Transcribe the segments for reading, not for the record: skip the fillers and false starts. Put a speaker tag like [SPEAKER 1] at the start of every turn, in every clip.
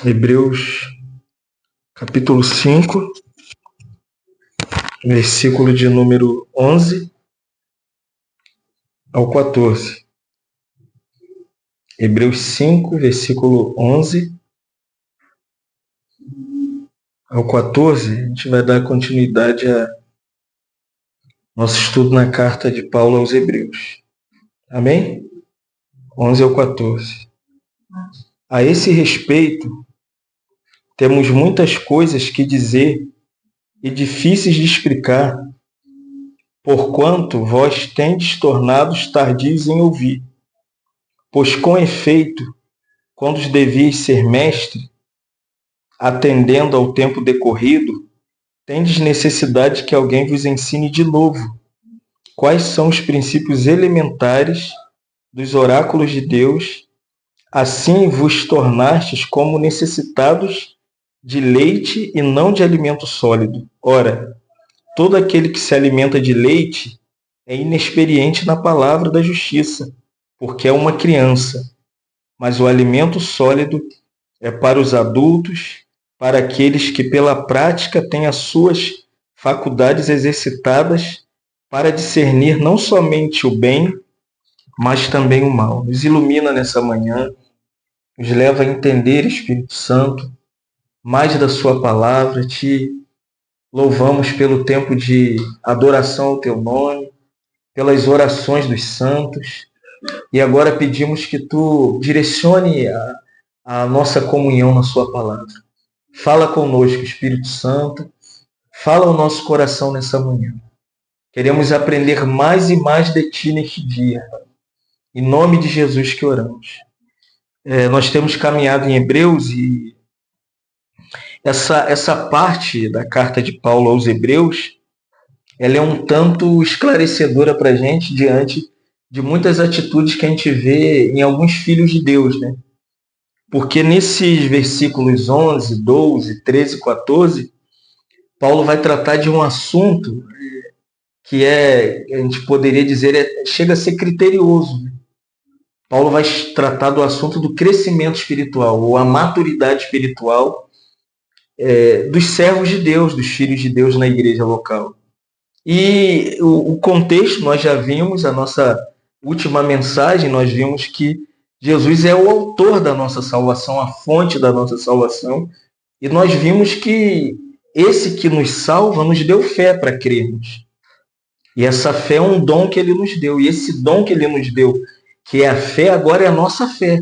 [SPEAKER 1] Hebreus capítulo 5, versículo de número 11 ao 14. Hebreus 5, versículo 11 ao 14, a gente vai dar continuidade a nosso estudo na carta de Paulo aos Hebreus. Amém? 11 ao 14. A esse respeito, temos muitas coisas que dizer e difíceis de explicar, porquanto vós tendes tornados tardios em ouvir. Pois com efeito, quando devias ser mestre, atendendo ao tempo decorrido, tendes necessidade que alguém vos ensine de novo quais são os princípios elementares dos oráculos de Deus, assim vos tornastes como necessitados de leite e não de alimento sólido. Ora, todo aquele que se alimenta de leite é inexperiente na palavra da justiça, porque é uma criança. Mas o alimento sólido é para os adultos, para aqueles que pela prática têm as suas faculdades exercitadas para discernir não somente o bem, mas também o mal. Nos ilumina nessa manhã, nos leva a entender, Espírito Santo, mais da sua palavra. Te louvamos pelo tempo de adoração ao teu nome, pelas orações dos santos, e agora pedimos que tu direcione a nossa comunhão na sua palavra. Fala conosco, Espírito Santo, fala ao nosso coração nessa manhã. Queremos aprender mais e mais de ti neste dia. Em nome de Jesus que oramos. Nós temos caminhado em Hebreus e essa parte da carta de Paulo aos Hebreus, ela é um tanto esclarecedora para a gente diante de muitas atitudes que a gente vê em alguns filhos de Deus, né? Porque nesses versículos 11, 12, 13 e 14, Paulo vai tratar de um assunto que a gente poderia dizer, chega a ser criterioso. Né? Paulo vai tratar do assunto do crescimento espiritual, ou a maturidade espiritual dos servos de Deus, dos filhos de Deus na igreja local. E o contexto, nós já vimos, a nossa última mensagem, nós vimos que Jesus é o autor da nossa salvação, a fonte da nossa salvação, e nós vimos que esse que nos salva nos deu fé para crermos. E essa fé é um dom que ele nos deu, e esse dom que ele nos deu, que é a fé, agora é a nossa fé.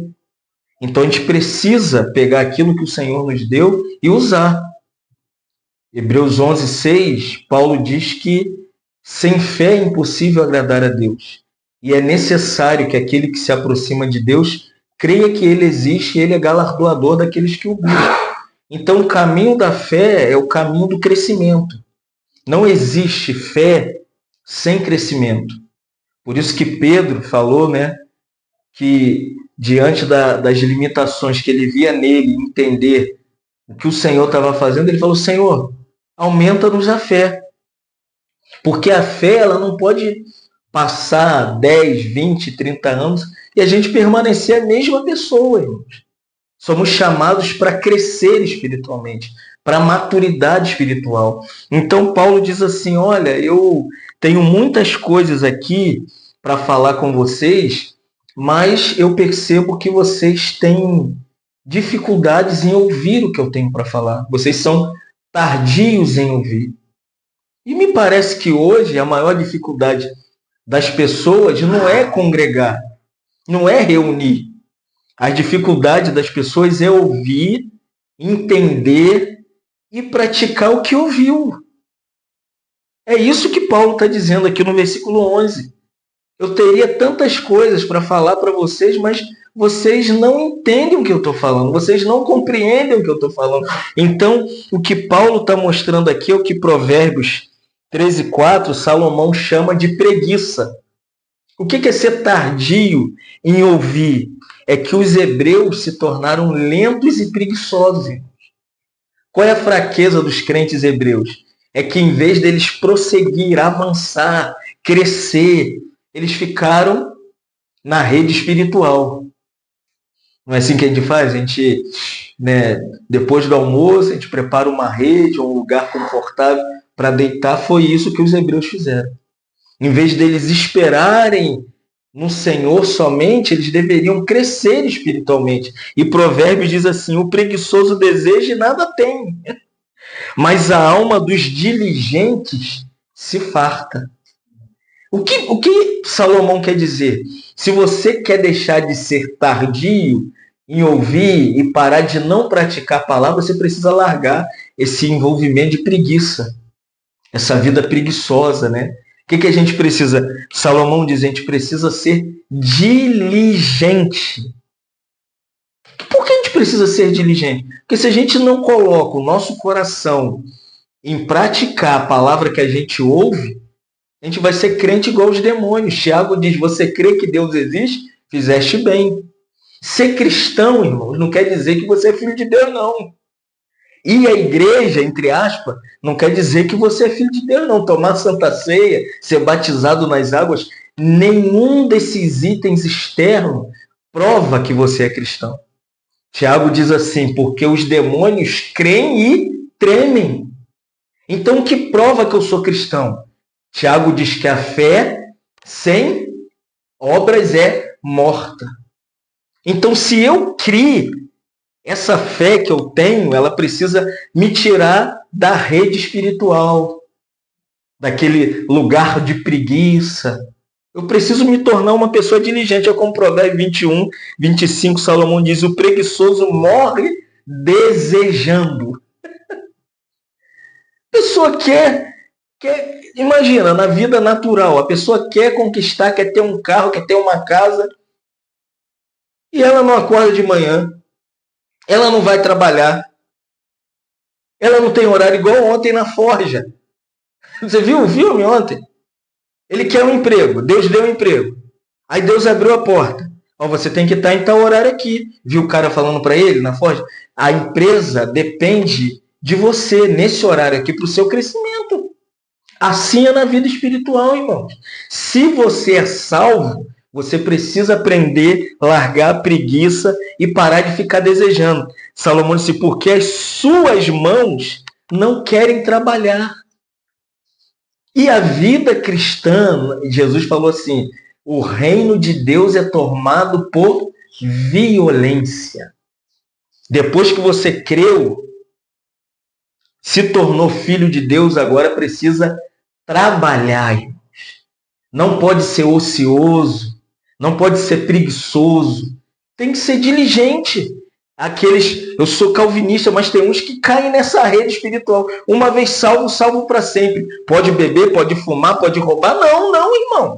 [SPEAKER 1] Então a gente precisa pegar aquilo que o Senhor nos deu e usar. Hebreus 11, 6, Paulo diz que sem fé é impossível agradar a Deus. E é necessário que aquele que se aproxima de Deus creia que ele existe e ele é galardoador daqueles que o buscam. Então o caminho da fé é o caminho do crescimento. Não existe fé sem crescimento. Por isso que Pedro falou, né, que diante das limitações que ele via nele, entender o que o Senhor estava fazendo, ele falou: Senhor, aumenta-nos a fé. Porque a fé, ela não pode passar 10, 20, 30 anos e a gente permanecer a mesma pessoa, irmãos. Somos chamados para crescer espiritualmente, para a maturidade espiritual. Então Paulo diz assim: olha, eu tenho muitas coisas aqui para falar com vocês, mas eu percebo que vocês têm dificuldades em ouvir o que eu tenho para falar. Vocês são tardios em ouvir. E me parece que hoje a maior dificuldade das pessoas não é congregar, não é reunir. A dificuldade das pessoas é ouvir, entender e praticar o que ouviu. É isso que Paulo está dizendo aqui no versículo 11. Eu teria tantas coisas para falar para vocês, mas vocês não entendem o que eu estou falando, vocês não compreendem o que eu estou falando. Então, o que Paulo está mostrando aqui é o que Provérbios 13:4, Salomão chama de preguiça. O que é ser tardio em ouvir? É que os hebreus se tornaram lentos e preguiçosos. Qual é a fraqueza dos crentes hebreus? É que em vez deles prosseguir, avançar, crescer, eles ficaram na rede espiritual. Não é assim que a gente faz? A gente, né, depois do almoço, a gente prepara uma rede, um lugar confortável para deitar. Foi isso que os hebreus fizeram. Em vez deles esperarem no Senhor somente, eles deveriam crescer espiritualmente. E Provérbios diz assim: o preguiçoso deseja e nada tem, mas a alma dos diligentes se farta. O que Salomão quer dizer? Se você quer deixar de ser tardio em ouvir e parar de não praticar a palavra, você precisa largar esse envolvimento de preguiça, essa vida preguiçosa, né? O que a gente precisa? Salomão diz, a gente precisa ser diligente. Por que a gente precisa ser diligente? Porque se a gente não coloca o nosso coração em praticar a palavra que a gente ouve, a gente vai ser crente igual os demônios. Tiago diz, você crê que Deus existe? Fizeste bem. Ser cristão, irmãos, não quer dizer que você é filho de Deus, não. E a igreja, entre aspas, não quer dizer que você é filho de Deus, não. Tomar Santa Ceia, ser batizado nas águas, nenhum desses itens externos prova que você é cristão. Tiago diz assim, porque os demônios creem e tremem. Então, o que prova que eu sou cristão? Tiago diz que a fé sem obras é morta. Então, se eu criar, essa fé que eu tenho, ela precisa me tirar da rede espiritual, daquele lugar de preguiça. Eu preciso me tornar uma pessoa diligente. É como Provérbios 21, 25, Salomão diz, o preguiçoso morre desejando. A pessoa quer, imagina, na vida natural, a pessoa quer conquistar, quer ter um carro, quer ter uma casa, e ela não acorda de manhã, ela não vai trabalhar, ela não tem horário, igual ontem na Forja. Você viu o filme ontem? Ele quer um emprego, Deus deu um emprego. Aí Deus abriu a porta. Ó, você tem que estar em tal horário aqui. Viu o cara falando para ele na Forja? A empresa depende de você nesse horário aqui para o seu crescimento. Assim é na vida espiritual, irmãos. Se você é salvo, você precisa aprender a largar a preguiça e parar de ficar desejando. Salomão disse, porque as suas mãos não querem trabalhar. E a vida cristã, Jesus falou assim, o reino de Deus é tomado por violência. Depois que você creu, se tornou filho de Deus, agora precisa trabalhar. Não pode ser ocioso, não pode ser preguiçoso, tem que ser diligente. Eu sou calvinista, mas tem uns que caem nessa rede espiritual. Uma vez salvo, salvo para sempre. Pode beber, pode fumar, pode roubar. Não, irmão.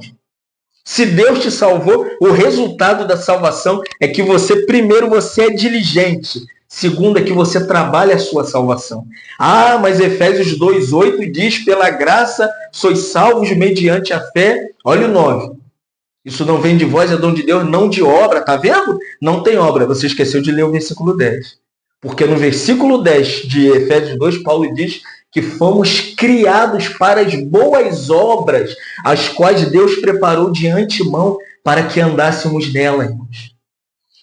[SPEAKER 1] Se Deus te salvou, o resultado da salvação é que primeiro, você é diligente. Segundo, é que você trabalha a sua salvação. Ah, mas Efésios 2,8 diz, pela graça sois salvos mediante a fé. Olha o 9. Isso não vem de vós, é dom de Deus, não de obra. Tá vendo? Não tem obra. Você esqueceu de ler o versículo 10. Porque no versículo 10 de Efésios 2, Paulo diz que fomos criados para as boas obras, as quais Deus preparou de antemão para que andássemos nela, irmãos.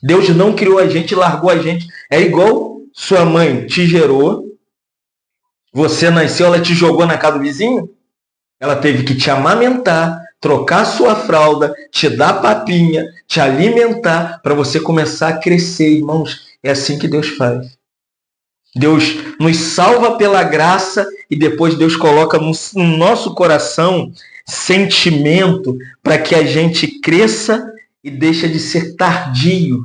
[SPEAKER 1] Deus não criou a gente, largou a gente. É igual sua mãe te gerou, você nasceu, ela te jogou na casa do vizinho, ela teve que te amamentar, trocar sua fralda, te dar papinha, te alimentar, para você começar a crescer, irmãos. É assim que Deus faz. Deus nos salva pela graça e depois Deus coloca no nosso coração sentimento para que a gente cresça e deixe de ser tardio.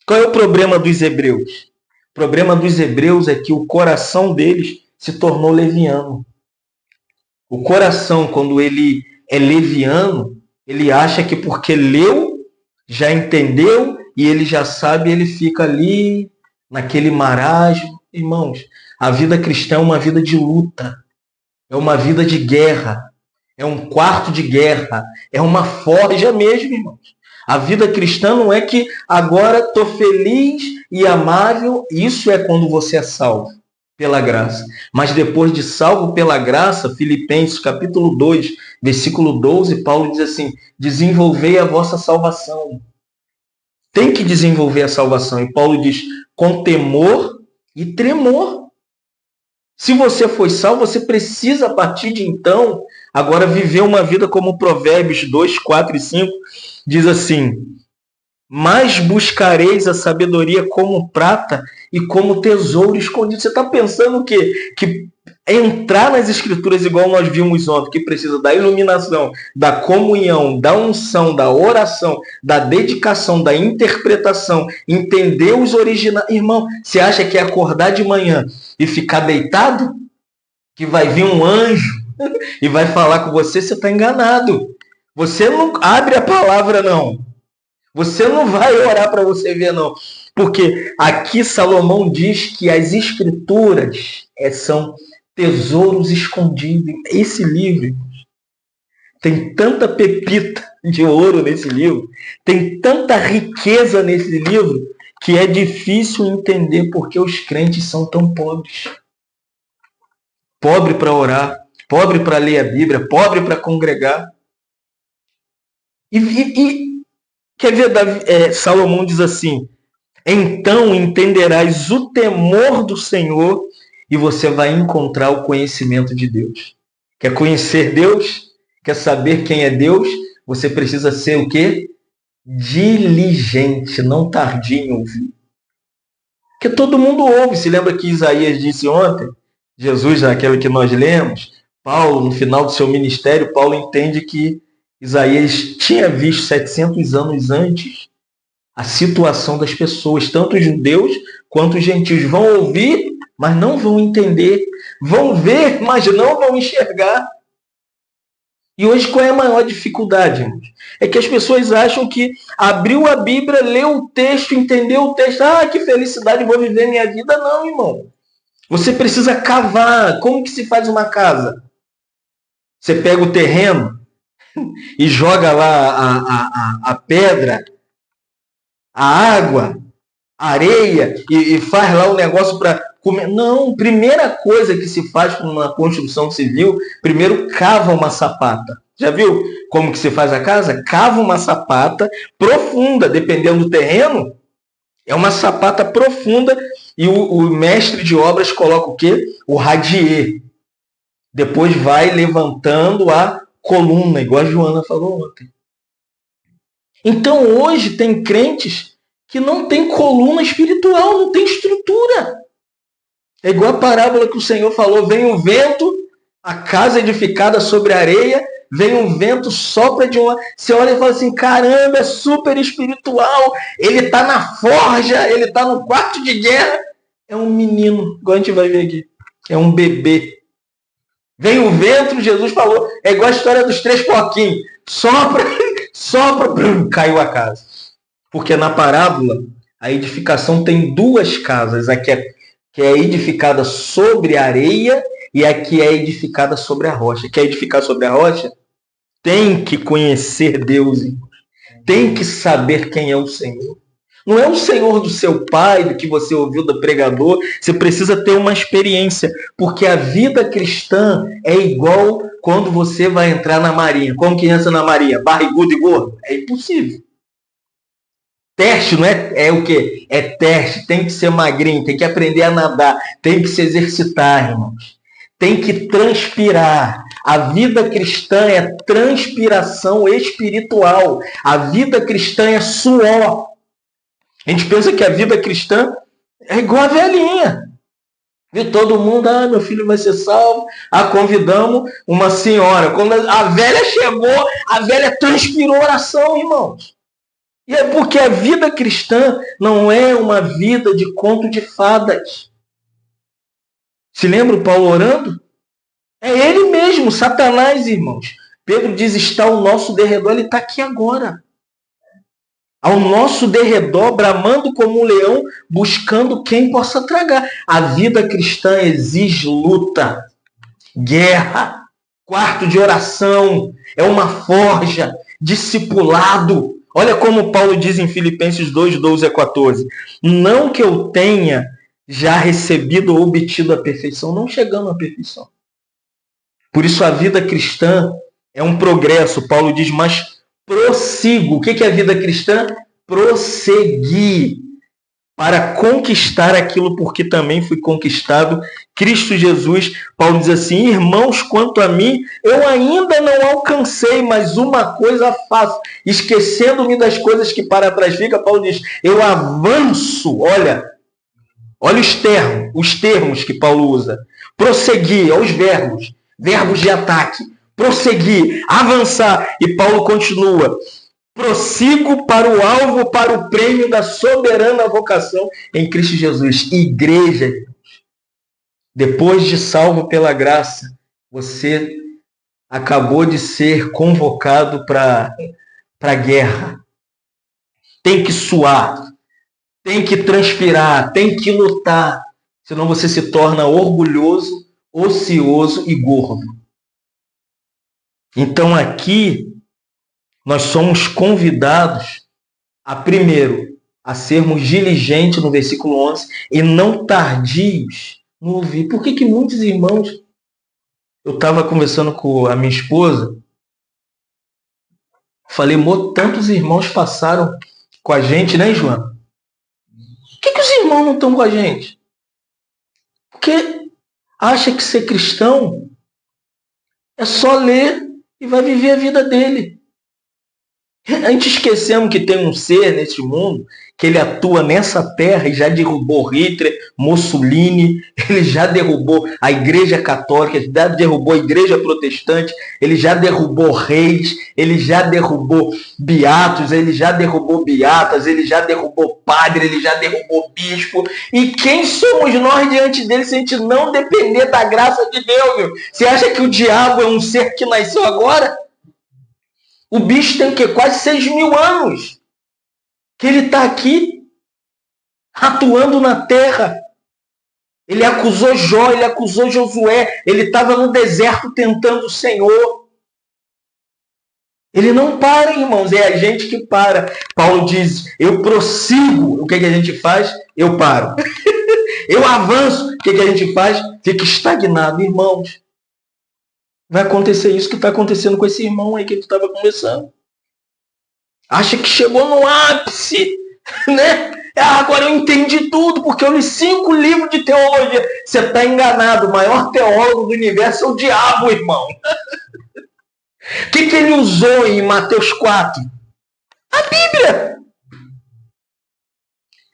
[SPEAKER 1] Qual é o problema dos hebreus? O problema dos hebreus é que o coração deles se tornou leviano. O coração, quando ele é leviano, ele acha que porque leu, já entendeu e ele já sabe, ele fica ali naquele marasmo. Irmãos, a vida cristã é uma vida de luta, é uma vida de guerra, é um quarto de guerra, é uma forja mesmo, irmãos. A vida cristã não é que agora estou feliz e amável, isso é quando você é salvo pela graça. Mas depois de salvo pela graça, Filipenses capítulo 2, versículo 12, Paulo diz assim, desenvolvei a vossa salvação. tem que desenvolver a salvação. E Paulo diz, com temor e tremor. Se você foi salvo, você precisa, a partir de então, agora viver uma vida como Provérbios 2, 4 e 5 diz assim: mas buscareis a sabedoria como prata e como tesouro escondido. Você está pensando o quê? Que entrar nas escrituras, igual nós vimos ontem, que precisa da iluminação, da comunhão, da unção, da oração, da dedicação, da interpretação, entender os originais. Irmão, você acha que é acordar de manhã e ficar deitado? Que vai vir um anjo e vai falar com você? Você está enganado. Você não abre a palavra, não. Você não vai orar para você ver, não. Porque aqui Salomão diz que as escrituras são tesouros escondidos. Esse livro tem tanta pepita de ouro nesse livro, tem tanta riqueza nesse livro, que é difícil entender porque os crentes são tão pobres. Pobre para orar, pobre para ler a Bíblia, pobre para congregar. Quer ver, Salomão diz assim: então entenderás o temor do Senhor e você vai encontrar o conhecimento de Deus. Quer conhecer Deus? Quer saber quem é Deus? Você precisa ser o quê? Diligente, não tardio em ouvir. Porque todo mundo ouve. Se lembra que Isaías disse ontem? Jesus, naquele que nós lemos, Paulo, no final do seu ministério, Paulo entende que Isaías tinha visto 700 anos antes a situação das pessoas, tanto os judeus quanto os gentios. Vão ouvir, mas não vão entender. Vão ver, mas não vão enxergar. E hoje qual é a maior dificuldade, irmãos? É que as pessoas acham que abriu a Bíblia, leu o texto, entendeu o texto, que felicidade, vou viver minha vida. Não, irmão. Você precisa cavar. Como que se faz uma casa? Você pega o terreno e joga lá a pedra, a água, a areia, e faz lá o negócio para comer. Não, primeira coisa que se faz numa construção civil, primeiro cava uma sapata. Já viu como que se faz a casa? Cava uma sapata profunda, dependendo do terreno, é uma sapata profunda, e o mestre de obras coloca o quê? O radier. Depois vai levantando a coluna, igual a Joana falou ontem. Então hoje tem crentes que não tem coluna espiritual, não tem estrutura. É igual a parábola que o Senhor falou: vem o vento, a casa edificada sobre a areia, vem um vento, sopra de uma... Você olha e fala assim, caramba, é super espiritual, ele está na forja, ele está no quarto de guerra. É um menino, igual a gente vai ver aqui. É um bebê. Vem o vento, Jesus falou, é igual a história dos 3 porquinhos. Sopra, caiu a casa. Porque na parábola, a edificação tem 2 casas. A que é edificada sobre a areia e a que é edificada sobre a rocha. Quer edificar sobre a rocha? Tem que conhecer Deus, tem que saber quem é o Senhor. Não é o Senhor do seu pai, do que você ouviu do pregador. Você precisa ter uma experiência, porque a vida cristã é igual quando você vai entrar na marinha. Como que entra na marinha? Barrigudo e gordo? É impossível. Teste, não é o quê? É teste, tem que ser magrinho, tem que aprender a nadar, tem que se exercitar, irmãos. Tem que transpirar. A vida cristã é transpiração espiritual. A vida cristã é suor. A gente pensa que a vida cristã é igual a velhinha. Viu todo mundo, meu filho vai ser salvo. Convidamos uma senhora. Quando a velha chegou, a velha transpirou oração, irmãos. E é porque a vida cristã não é uma vida de conto de fadas. Se lembra o Paulo orando? É ele mesmo, Satanás, irmãos. Pedro diz, está ao nosso derredor, ele está aqui agora. Ao nosso derredor, bramando como um leão, buscando quem possa tragar. A vida cristã exige luta, guerra, quarto de oração, é uma forja, discipulado. Olha como Paulo diz em Filipenses 2, 12 a 14. Não que eu tenha já recebido ou obtido a perfeição, não chegando à perfeição. Por isso a vida cristã é um progresso. Paulo diz, mas prossigo. O que é a vida cristã? Prossegui para conquistar aquilo porque também fui conquistado. Cristo Jesus, Paulo diz assim: irmãos, quanto a mim, eu ainda não alcancei, mas uma coisa faço, esquecendo-me das coisas que para trás ficam. Paulo diz: eu avanço. Olha os termos que Paulo usa. Prosseguir, olha os verbos de ataque. Prosseguir, avançar. E Paulo continua: prossigo para o alvo, para o prêmio da soberana vocação em Cristo Jesus. Igreja, depois de salvo pela graça, você acabou de ser convocado para a guerra. Tem que suar, tem que transpirar, tem que lutar, senão você se torna orgulhoso, ocioso e gordo. Então aqui nós somos convidados a, primeiro, a sermos diligentes no versículo 11 e não tardios no ouvir. Por que muitos irmãos... Eu estava conversando com a minha esposa, falei, tantos irmãos passaram com a gente, né, Joana? Por que os irmãos não estão com a gente? Porque acha que ser cristão é só ler e vai viver a vida dele. A gente esquecemos que tem um ser nesse mundo que ele atua nessa terra e já derrubou Hitler, Mussolini, ele já derrubou a Igreja Católica, já derrubou a Igreja Protestante, ele já derrubou reis, ele já derrubou beatos, ele já derrubou beatas, ele já derrubou padre, ele já derrubou bispo. E quem somos nós diante dele se a gente não depender da graça de Deus? Meu? Você acha que o diabo é um ser que nasceu agora? O bicho tem o quê? Quase 6.000 anos que ele está aqui, atuando na terra. Ele acusou Jó, ele acusou Josué, ele estava no deserto tentando o Senhor. Ele não para, irmãos, é a gente que para. Paulo diz, eu prossigo. O que a gente faz? Eu paro. Eu avanço. O que a gente faz? Fica estagnado, irmãos. Vai acontecer isso que está acontecendo com esse irmão aí que ele estava conversando. Acha que chegou no ápice, né? Agora eu entendi tudo, porque eu li 5 livros de teologia. Você está enganado. O maior teólogo do universo é o diabo, irmão. O que ele usou em Mateus 4? A Bíblia.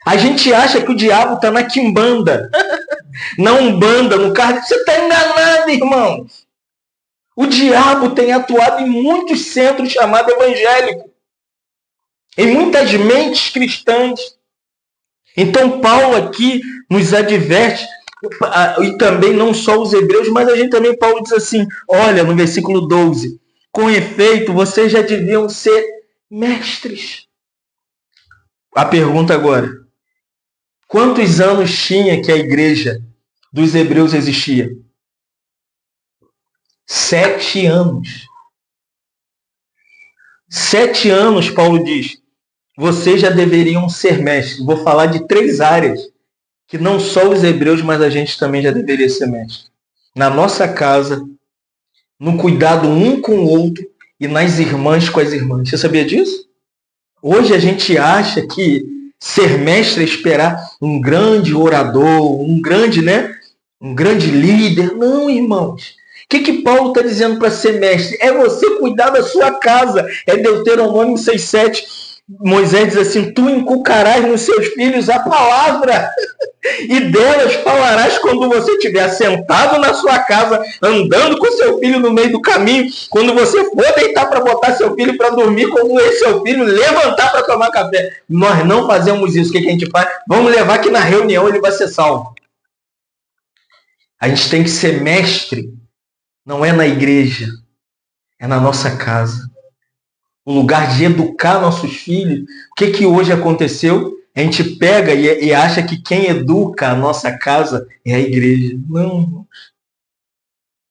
[SPEAKER 1] A gente acha que o diabo está na quimbanda, na umbanda, no carro. Você está enganado, irmão. O diabo tem atuado em muitos centros chamados evangélicos, em muitas mentes cristãs. Então Paulo aqui nos adverte, e também não só os hebreus, mas a gente também, Paulo diz assim, olha, no versículo 12, com efeito, vocês já deviam ser mestres. A pergunta agora, quantos anos tinha que a igreja dos hebreus existia? 7 anos. 7 anos, Paulo diz, vocês já deveriam ser mestres. Vou falar de 3 áreas que não só os hebreus, mas a gente também já deveria ser mestre. Na nossa casa, no cuidado um com o outro e nas irmãs com as irmãs. Você sabia disso? Hoje a gente acha que ser mestre é esperar um grande orador, um grande líder. Não, irmãos. O que Paulo está dizendo para ser mestre? É você cuidar da sua casa. É Deuteronômio 6,7. Moisés diz assim, tu inculcarás nos seus filhos a palavra, e delas falarás quando você estiver sentado na sua casa, andando com seu filho no meio do caminho, quando você for deitar para botar seu filho para dormir, quando esse seu filho levantar para tomar café. Nós não fazemos isso. O que a gente faz? Vamos levar que na reunião ele vai ser salvo. A gente tem que ser mestre. Não é na igreja, é na nossa casa. O lugar de educar nossos filhos. O que hoje aconteceu? A gente pega e acha que quem educa a nossa casa é a igreja. Não.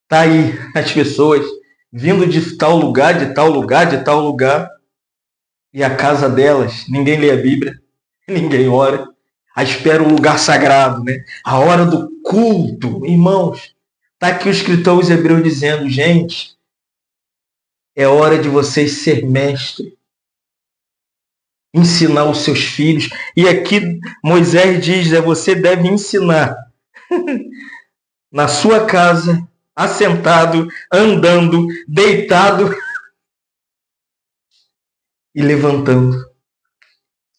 [SPEAKER 1] Está aí as pessoas vindo de tal lugar, de tal lugar, de tal lugar. E a casa delas, ninguém lê a Bíblia, ninguém ora. Espera o lugar sagrado, né? A hora do culto. Irmãos, está aqui o escritor aos Hebreus dizendo, gente, é hora de vocês ser mestre. ensinar os seus filhos. E aqui Moisés diz, você deve ensinar na sua casa, assentado, andando, deitado e levantando.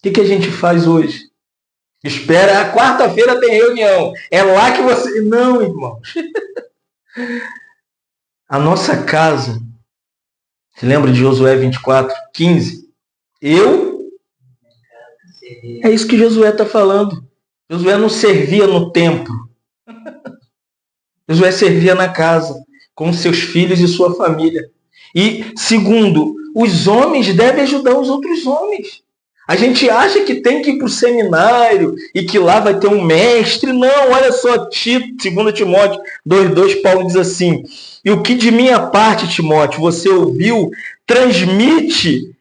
[SPEAKER 1] O que a gente faz hoje? Espera, a quarta-feira tem reunião. É lá que você... Não, irmãos. A nossa casa, você lembra de Josué 24:15? É isso que Josué está falando. Josué não servia no templo. Josué servia na casa, com seus filhos e sua família. E, segundo, os homens devem ajudar os outros homens. A gente acha que tem que ir para o seminário e que lá vai ter um mestre. Não, olha só, Tito, 2 Timóteo 2:2, Paulo diz assim: e o que de minha parte, Timóteo, você ouviu, transmite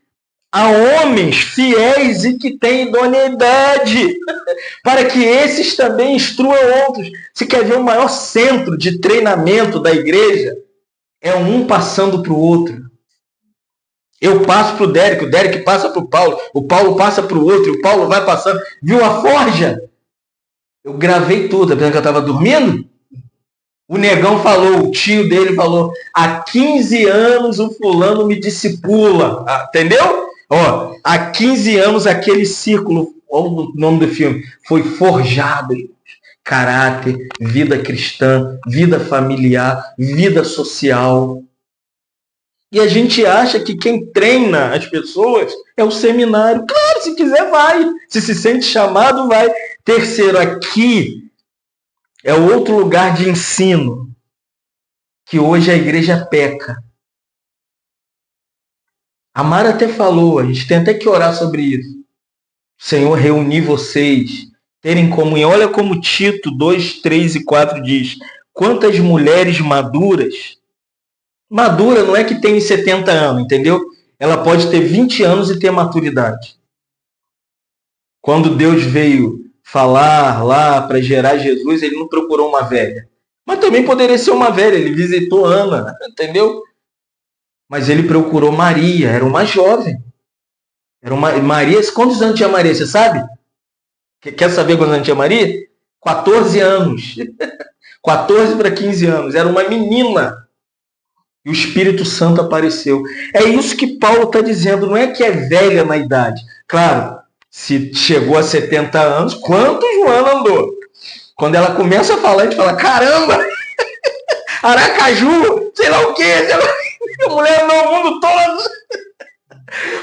[SPEAKER 1] a homens fiéis e que têm idoneidade, para que esses também instruam outros. Você quer ver o maior centro de treinamento da igreja? É um passando para o outro. Eu passo para o Derek passa para o Paulo passa para o outro, e o Paulo vai passando. Viu a forja? Eu gravei tudo, apesar que eu estava dormindo. O negão falou, o tio dele falou, há 15 anos o fulano me discipula. Entendeu? Ó, há 15 anos aquele círculo, olha o nome do filme, foi forjado. Caráter, vida cristã, vida familiar, vida social. E a gente acha que quem treina as pessoas é o seminário. Claro, se quiser, vai. Se sente chamado, vai. Terceiro, aqui é outro lugar de ensino que hoje a igreja peca. A Mara até falou, a gente tem até que orar sobre isso. Senhor, reunir vocês, terem comunhão. Olha como Tito 2, 3 e 4 diz. Quantas mulheres maduras... Madura não é que tem 70 anos, entendeu? Ela pode ter 20 anos e ter maturidade. Quando Deus veio falar lá para gerar Jesus, ele não procurou uma velha. Mas também poderia ser uma velha, ele visitou Ana, entendeu? Mas ele procurou Maria, era uma jovem. Maria, quantos anos tinha Maria, você sabe? Quer saber quantos anos tinha Maria? 14 anos. 14 para 15 anos, era uma menina. E o Espírito Santo apareceu. É isso que Paulo está dizendo. Não é que é velha na idade. Claro, se chegou a 70 anos, quanto Joana andou? Quando ela começa a falar, a gente fala, caramba! Aracaju, sei lá o quê. A mulher andou o mundo todo.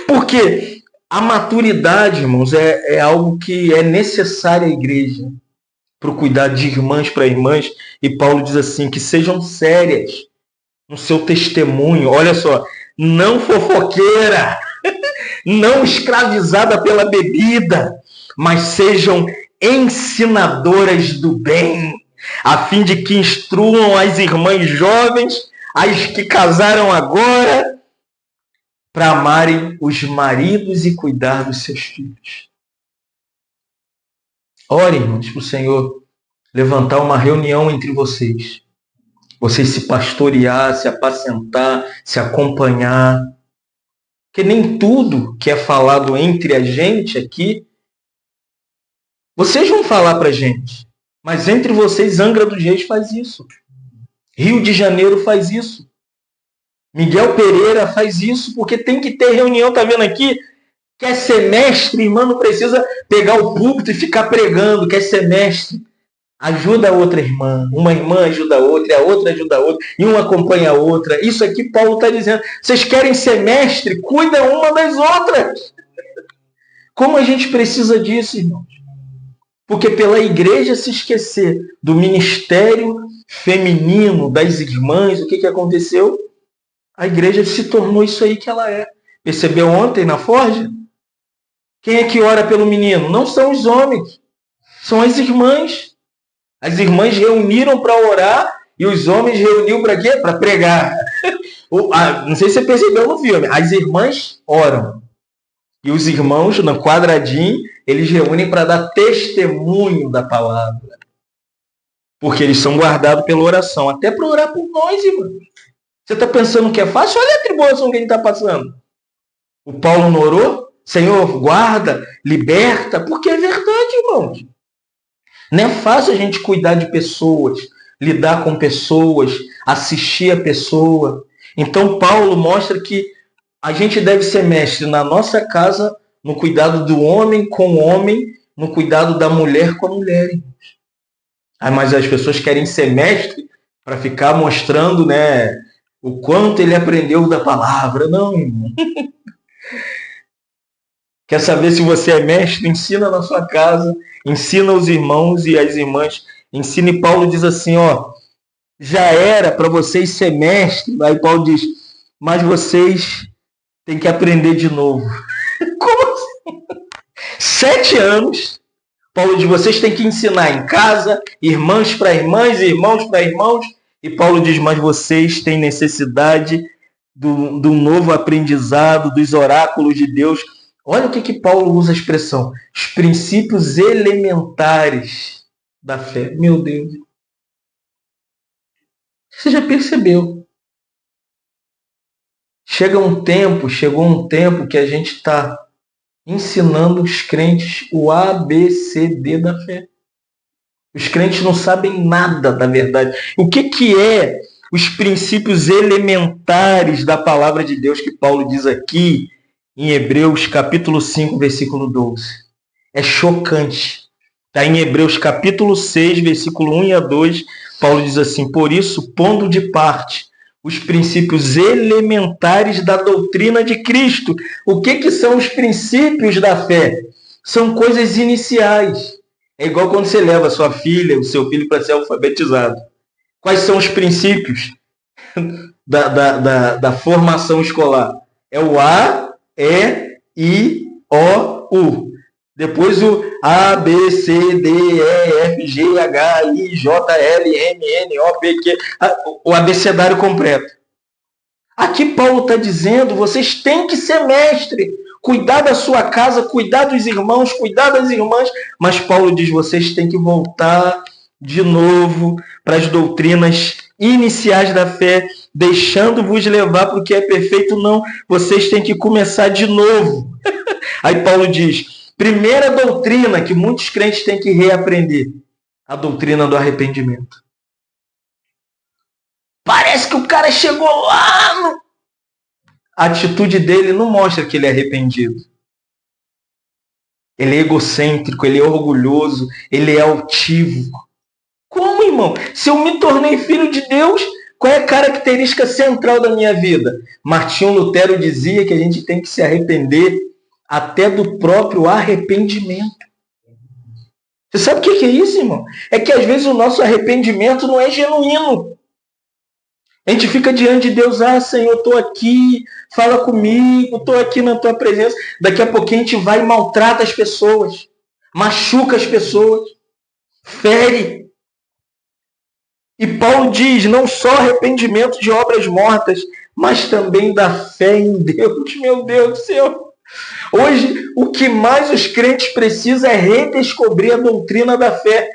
[SPEAKER 1] Porque a maturidade, irmãos, é algo que é necessário à igreja. Para o cuidado de irmãs para irmãs. E Paulo diz assim, que sejam sérias no seu testemunho, olha só, não fofoqueira, não escravizada pela bebida, mas sejam ensinadoras do bem, a fim de que instruam as irmãs jovens, as que casaram agora, para amarem os maridos e cuidar dos seus filhos. Orem, irmãos, para o Senhor levantar uma reunião entre vocês se pastorear, se apacentar, se acompanhar. Porque nem tudo que é falado entre a gente aqui, vocês vão falar para a gente. Mas entre vocês, Angra dos Reis faz isso. Rio de Janeiro faz isso. Miguel Pereira faz isso, porque tem que ter reunião, tá vendo aqui? Quer ser mestre, irmão, não precisa pegar o púlpito e ficar pregando, quer ser mestre. Ajuda a outra irmã, uma irmã ajuda a outra, e a outra ajuda a outra, e uma acompanha a outra. Isso aqui Paulo está dizendo. Vocês querem ser mestre? Cuida uma das outras. Como a gente precisa disso, irmãos? Porque pela igreja se esquecer do ministério feminino das irmãs, o que aconteceu? A igreja se tornou isso aí que ela é. Percebeu ontem na forja? Quem é que ora pelo menino? Não são os homens, são as irmãs. As irmãs reuniram para orar e os homens reuniram para quê? Para pregar. Não sei se você percebeu no filme. As irmãs oram. E os irmãos, no quadradinho, eles reúnem para dar testemunho da palavra. Porque eles são guardados pela oração. Até para orar por nós, irmãos. Você está pensando que é fácil? Olha a tribulação que ele está passando. O Paulo não orou? Senhor, guarda, liberta, porque é verdade, irmãos. Não é fácil a gente cuidar de pessoas, lidar com pessoas, assistir a pessoa. Então, Paulo mostra que a gente deve ser mestre na nossa casa, no cuidado do homem com o homem, no cuidado da mulher com a mulher. Mas as pessoas querem ser mestre para ficar mostrando, né, o quanto ele aprendeu da palavra. Não, irmão. Quer saber se você é mestre? Ensina na sua casa, ensina os irmãos e as irmãs. Ensina, e Paulo diz assim, ó, já era para vocês ser mestre. Aí Paulo diz, mas vocês têm que aprender de novo. Como assim? 7 anos, Paulo diz, vocês têm que ensinar em casa, irmãs para irmãs, irmãos para irmãos. E Paulo diz, mas vocês têm necessidade do novo aprendizado, dos oráculos de Deus. Olha o que Paulo usa a expressão, os princípios elementares da fé. Meu Deus. Você já percebeu? Chegou um tempo que a gente está ensinando os crentes o A, B, C, D da fé. Os crentes não sabem nada da verdade. O que é os princípios elementares da palavra de Deus que Paulo diz aqui em Hebreus capítulo 5, versículo 12? É chocante. Está em Hebreus capítulo 6, versículo 1 a 2, Paulo diz assim, por isso, pondo de parte os princípios elementares da doutrina de Cristo. O que são os princípios da fé? São coisas iniciais. É igual quando você leva a sua filha, o seu filho para ser alfabetizado. Quais são os princípios da formação escolar? É o A, E, I, O, U. Depois o A, B, C, D, E, F, G, H, I, J, L, M, N, O, P, Q. O abecedário completo. Aqui Paulo está dizendo, vocês têm que ser mestre. Cuidar da sua casa, cuidar dos irmãos, cuidar das irmãs. Mas Paulo diz, vocês têm que voltar de novo para as doutrinas iniciais da fé, deixando-vos levar para o que é perfeito. Não, vocês têm que começar de novo. Aí Paulo diz, primeira doutrina que muitos crentes têm que reaprender, a doutrina do arrependimento. Parece que o cara chegou lá no... A atitude dele não mostra que ele é arrependido. Ele é egocêntrico, ele é orgulhoso, ele é altivo. Como, irmão? Se eu me tornei filho de Deus, qual é a característica central da minha vida? Martinho Lutero dizia que a gente tem que se arrepender até do próprio arrependimento. Você sabe o que é isso, irmão? É que às vezes o nosso arrependimento não é genuíno. A gente fica diante de Deus, Senhor, estou aqui, fala comigo, estou aqui na tua presença. Daqui a pouquinho a gente vai e maltrata as pessoas, machuca as pessoas, fere. E Paulo diz, não só arrependimento de obras mortas, mas também da fé em Deus. Meu Deus do céu. Hoje, o que mais os crentes precisam é redescobrir a doutrina da fé.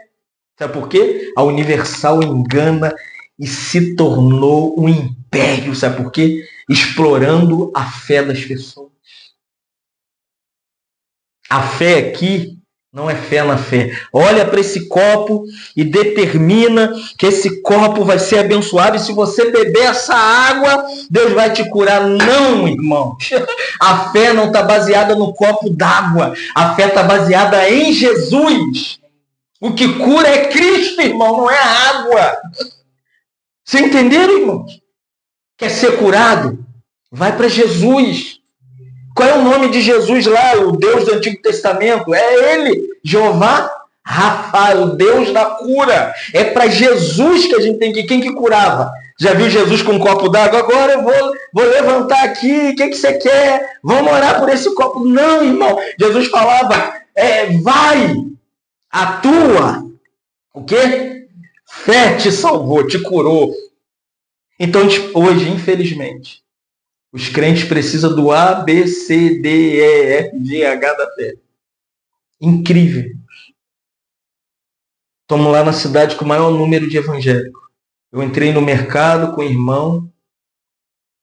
[SPEAKER 1] Sabe por quê? A Universal engana e se tornou um império, sabe por quê? Explorando a fé das pessoas. A fé aqui não é fé na fé. Olha para esse copo e determina que esse copo vai ser abençoado e se você beber essa água, Deus vai te curar. Não, irmão. A fé não está baseada no copo d'água. A fé está baseada em Jesus. O que cura é Cristo, irmão, não é a água. Você entenderam, irmãos? Quer ser curado? Vai para Jesus. Qual é o nome de Jesus lá? O Deus do Antigo Testamento? É Ele, Jeová Rafa, o Deus da cura. É para Jesus que a gente tem que ir. Quem que curava? Já viu Jesus com um copo d'água? Agora eu vou levantar aqui. O que você quer? Vamos orar por esse copo. Não, irmão. Jesus falava, vai, atua. O quê? Fé te salvou, te curou. Então, hoje, infelizmente, os crentes precisam do A, B, C, D, E, F, G, H da fé. Incrível. Estamos lá na cidade com o maior número de evangélicos. Eu entrei no mercado com o irmão.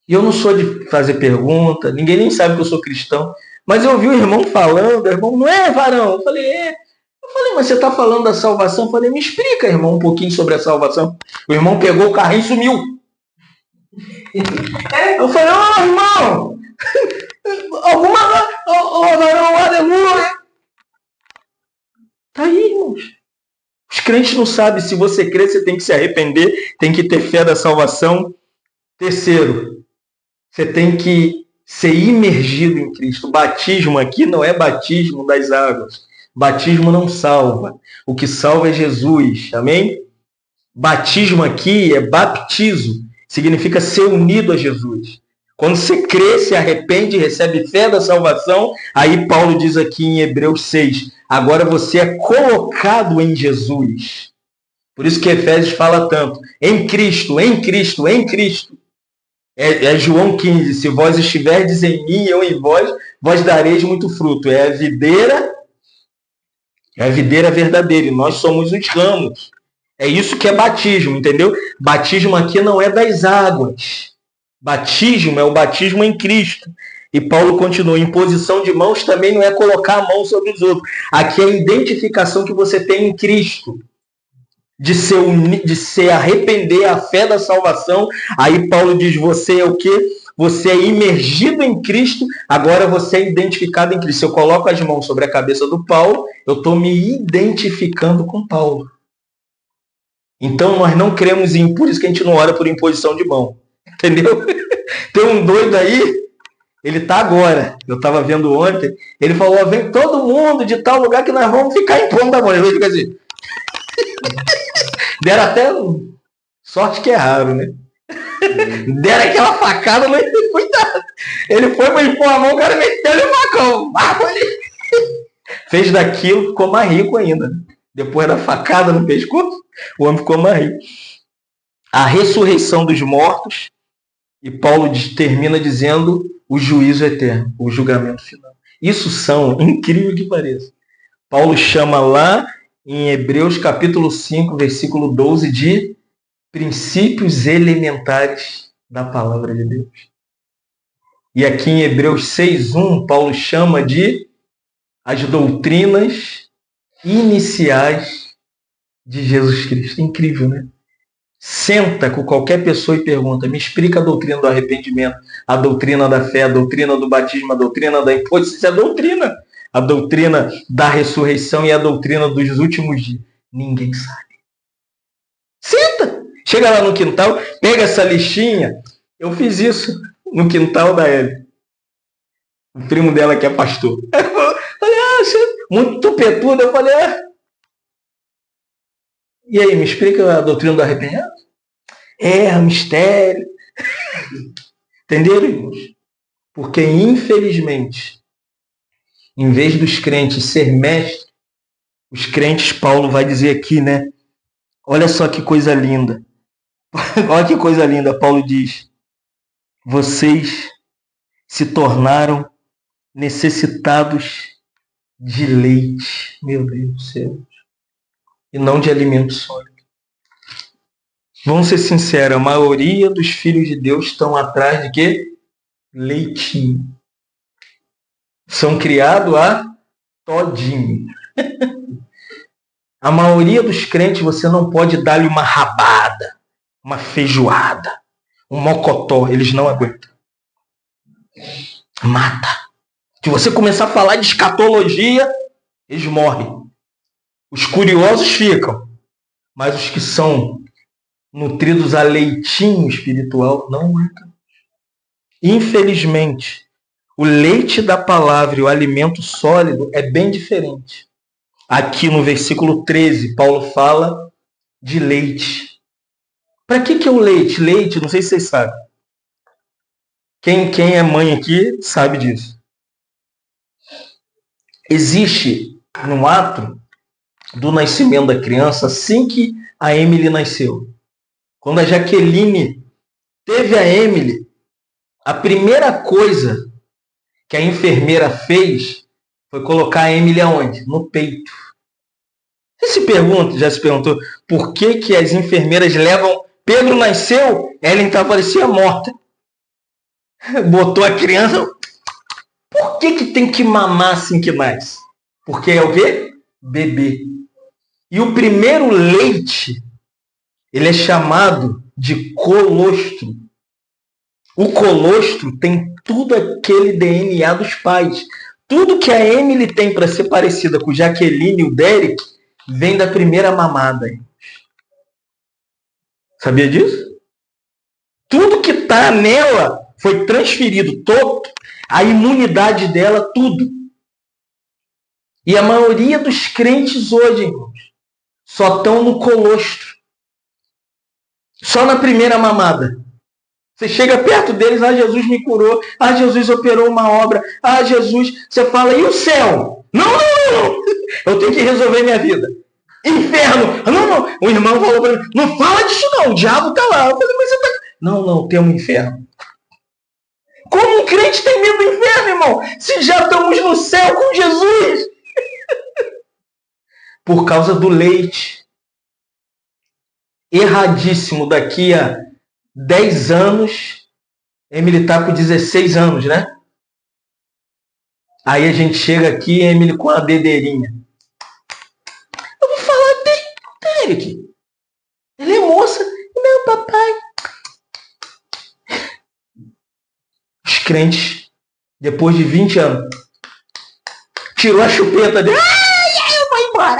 [SPEAKER 1] E eu não sou de fazer pergunta. Ninguém nem sabe que eu sou cristão. Mas eu ouvi o irmão falando, o irmão, não é, varão? Eu falei, é. Eu falei, mas você está falando da salvação? Eu falei, me explica, irmão, um pouquinho sobre a salvação. O irmão pegou o carrinho e sumiu. Eu falei, ô irmão, varão, aleluia. Tá aí, irmãos. Os crentes não sabem, se você crê, você tem que se arrepender, tem que ter fé da salvação. Terceiro, você tem que ser imergido em Cristo. O batismo aqui não é batismo das águas. Batismo não salva. O que salva é Jesus. Amém? Batismo aqui é baptizo. Significa ser unido a Jesus. Quando você crê, se arrepende, recebe fé da salvação, aí Paulo diz aqui em Hebreus 6, agora você é colocado em Jesus. Por isso que Efésios fala tanto, em Cristo, em Cristo, em Cristo. É João 15, se vós estiverdes em mim, eu em vós, vós dareis muito fruto. É a videira verdadeira, e nós somos os ramos. É isso que é batismo, entendeu? Batismo aqui não é das águas. Batismo é o batismo em Cristo. E Paulo continua, imposição de mãos também não é colocar a mão sobre os outros. Aqui é a identificação que você tem em Cristo. De se arrepender, a fé da salvação. Aí Paulo diz, você é o quê? Você é imergido em Cristo, agora você é identificado em Cristo. Se eu coloco as mãos sobre a cabeça do Paulo, eu estou me identificando com Paulo. Então nós não cremos em, por isso que a gente não ora por imposição de mão. Entendeu? Tem um doido aí, ele tá agora, eu estava vendo ontem, ele falou, vem todo mundo de tal lugar que nós vamos ficar impondo a mão. Ele fica assim. Deram até sorte que é raro, né? Deram aquela facada, mas cuidado. Ele foi para impor a mão, o cara meteu-lhe o facão. Fez daquilo, ficou mais rico ainda. Depois da facada no pescoço, o homem ficou mais rico. A ressurreição dos mortos, e Paulo termina dizendo o juízo eterno, o julgamento final. Isso são, incrível que pareça. Paulo chama lá em Hebreus capítulo 5, versículo 12, de princípios elementares da palavra de Deus. E aqui em Hebreus 6:1, Paulo chama de as doutrinas iniciais de Jesus Cristo. Incrível, né? Senta com qualquer pessoa e pergunta, me explica a doutrina do arrependimento, a doutrina da fé, a doutrina do batismo, a doutrina da imposição. Isso é doutrina. A doutrina da ressurreição e a doutrina dos últimos dias. Ninguém sabe. Senta! Chega lá no quintal, pega essa listinha. Eu fiz isso no quintal da Hélio. O primo dela que é pastor. Eu falei, muito tupetudo. Eu falei, e aí, me explica a doutrina do arrependimento? Mistério. Entenderam, irmãos? Porque, infelizmente, em vez dos crentes ser mestres, os crentes, Paulo vai dizer aqui, né? Olha só que coisa linda. Olha que coisa linda, Paulo diz. Vocês se tornaram necessitados de leite, meu Deus do céu, e não de alimento sólido. Vamos ser sinceros, a maioria dos filhos de Deus estão atrás de quê? Leitinho. São criados a todinho. A maioria dos crentes você não pode dar-lhe uma rabada, uma feijoada, um mocotó, eles não aguentam. Mata. Se você começar a falar de escatologia, eles morrem. Os curiosos ficam, mas os que são nutridos a leitinho espiritual não aguentam. Infelizmente, o leite da palavra e o alimento sólido é bem diferente. Aqui no versículo 13, Paulo fala de leite. Para que é o leite? Leite, não sei se vocês sabem. Quem é mãe aqui sabe disso. Existe no ato do nascimento da criança, assim que a Emily nasceu. Quando a Jaqueline teve a Emily, a primeira coisa que a enfermeira fez foi colocar a Emily aonde? No peito. Você já se perguntou por que as enfermeiras levam... Pedro nasceu, Ellen parecia morta. Botou a criança... Por que tem que mamar assim que nasce? Porque é o quê? Bebê. E o primeiro leite, ele é chamado de colostro. O colostro tem tudo aquele DNA dos pais. Tudo que a Emily tem para ser parecida com Jaqueline e o Derek vem da primeira mamada. Sabia disso? Tudo que está nela foi transferido, todo, a imunidade dela, tudo. E a maioria dos crentes hoje, irmãos, só estão no colostro. Só na primeira mamada. Você chega perto deles, Jesus me curou, Jesus operou uma obra, Jesus, você fala, e o céu? Não. Eu tenho que resolver minha vida. Inferno! Não. O irmão falou para mim, não fala disso não, o diabo está lá. Eu falei, mas você está... Não, tem um inferno. Como um crente tem medo do inferno, irmão? Se já estamos no céu com Jesus. Por causa do leite. Erradíssimo. Daqui a 10 anos, Emily está com 16 anos, né? Aí a gente chega aqui, Emily com a dedeirinha. Eu vou falar Derek. Ele é moça. Não, papai. Os crentes, depois de 20 anos, tirou a chupeta dele. Eu vou embora.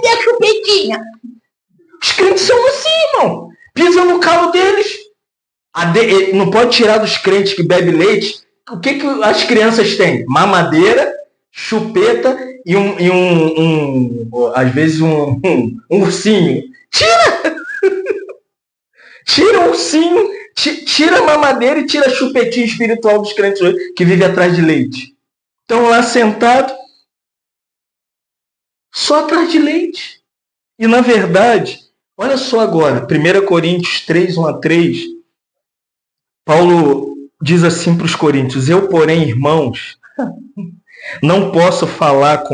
[SPEAKER 1] Minha chupetinha. Os crentes são assim, irmão. Pisa no calo deles. Não pode tirar dos crentes que bebem leite. O que as crianças têm? Mamadeira, chupeta e às vezes um ursinho. Tira o ursinho, tira a mamadeira e tira a chupetinha espiritual dos crentes hoje, que vive atrás de leite. Estão lá sentados, só atrás de leite. E na verdade, olha só agora, 1 Coríntios 3, 1-3, Paulo diz assim para os coríntios, eu, porém, irmãos, não posso falar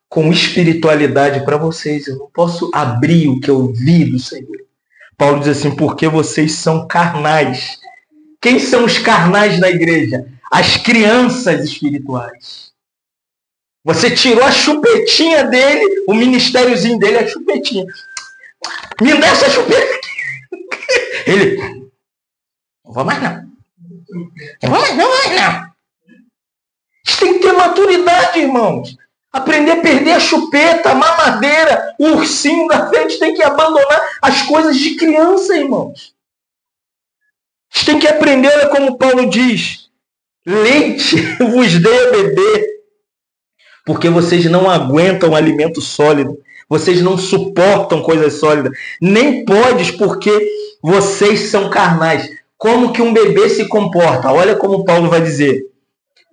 [SPEAKER 1] com espiritualidade para vocês, eu não posso abrir o que eu vi do Senhor. Paulo diz assim, porque vocês são carnais. Quem são os carnais da igreja? As crianças espirituais. Você tirou a chupetinha dele, o ministériozinho dele é a chupetinha. Me dá essa chupeta. Ele, não vou mais não. Não vou mais não. Você tem que ter maturidade, irmãos. Aprender a perder a chupeta, a mamadeira, o ursinho da frente. Tem que abandonar as coisas de criança, irmãos. Você tem que aprender, olha como Paulo diz, leite vos dei a beber, porque vocês não aguentam alimento sólido, vocês não suportam coisas sólidas, nem podes porque vocês são carnais. Como que um bebê se comporta? Olha como Paulo vai dizer,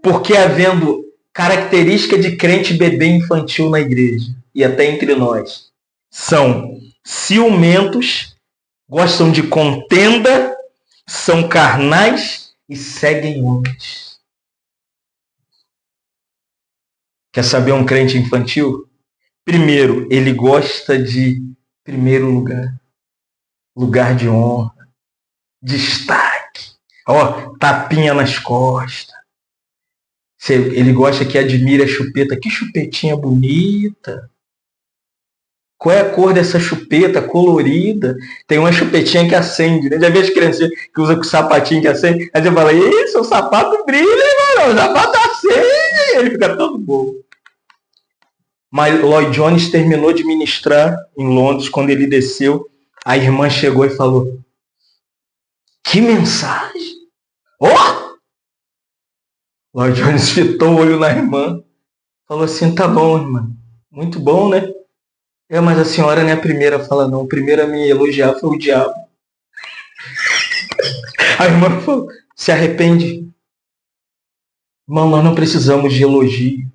[SPEAKER 1] porque havendo característica de crente bebê infantil na igreja, e até entre nós, são ciumentos, gostam de contenda, são carnais e seguem homens. Quer saber um crente infantil? Primeiro, ele gosta de primeiro lugar de honra, destaque, tapinha nas costas. Ele gosta que admire a chupeta. Que chupetinha bonita. Qual é a cor dessa chupeta colorida? Tem uma chupetinha que acende, né? Já vi as crianças que usam com sapatinho que acende. Aí você fala, isso, o sapato brilha, mano. O sapato acende. Ele fica todo bom. Mas Lloyd Jones terminou de ministrar em Londres. Quando ele desceu, a irmã chegou e falou, que mensagem? Lloyd Jones fitou o olho na irmã. Falou assim, tá bom, irmã. Muito bom, né? Mas a senhora não é a primeira a falar, não. O primeiro a me elogiar foi o diabo. A irmã falou, se arrepende. Irmão, nós não precisamos de elogio.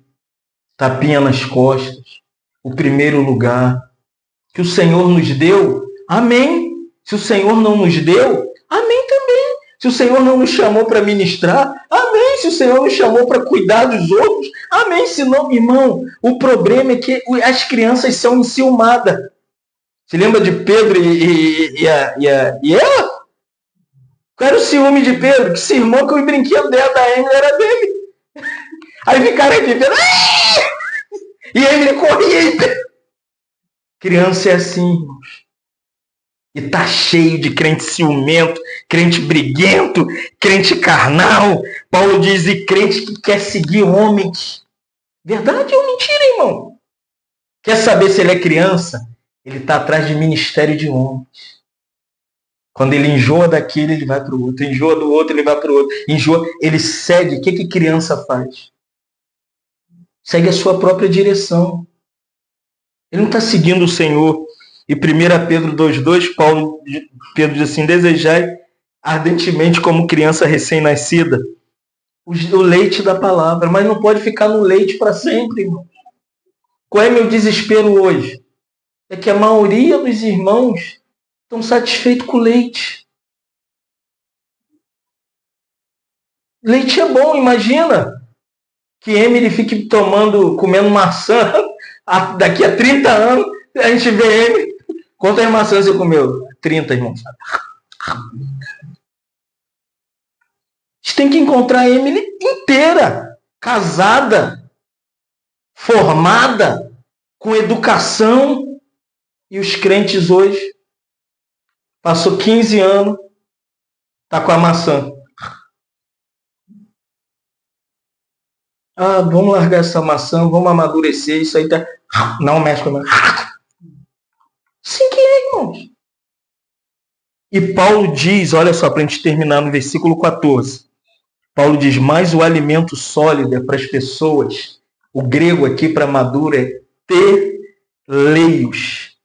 [SPEAKER 1] Tapinha nas costas. O primeiro lugar. Que o Senhor nos deu. Amém. Se o Senhor não nos deu, amém também. Se o Senhor não nos chamou para ministrar, amém. Se o Senhor nos chamou para cuidar dos outros, amém. Se não, irmão, o problema é que as crianças são enciumadas. Você lembra de Pedro e ela? Qual era o ciúme de Pedro? Que esse irmão que o brinquedo dela da Emily era dele. Aí ficaram aqui, Pedro. E Emily corria. E criança é assim, irmãos. E tá cheio de crente ciumento, crente briguento, crente carnal. Paulo diz, e crente que quer seguir homens. Verdade ou mentira, irmão? Quer saber se ele é criança? Ele está atrás de ministério de homens. Quando ele enjoa daquele, ele vai para o outro. Enjoa do outro, ele vai para o outro. Enjoa, ele segue. O que criança faz? Segue a sua própria direção. Ele não está seguindo o Senhor. E 1 Pedro 2,2, Pedro diz assim, desejai ardentemente como criança recém-nascida o leite da palavra, mas não pode ficar no leite para sempre, irmão. Qual é meu desespero hoje? É que a maioria dos irmãos estão satisfeitos com leite. Leite é bom, imagina que Emily fique comendo maçã daqui a 30 anos, a gente vê Emily. Quantas maçãs você comeu? 30, irmão. A gente tem que encontrar a Emily inteira, casada, formada, com educação. E os crentes hoje, passou 15 anos, tá com a maçã. Ah, vamos largar essa maçã, vamos amadurecer, isso aí tá... Não mexe com a maçã. Sim que é, irmãos. E Paulo diz, olha só, para a gente terminar no versículo 14. Paulo diz, mas o alimento sólido é para as pessoas. O grego aqui para maduro é teleios.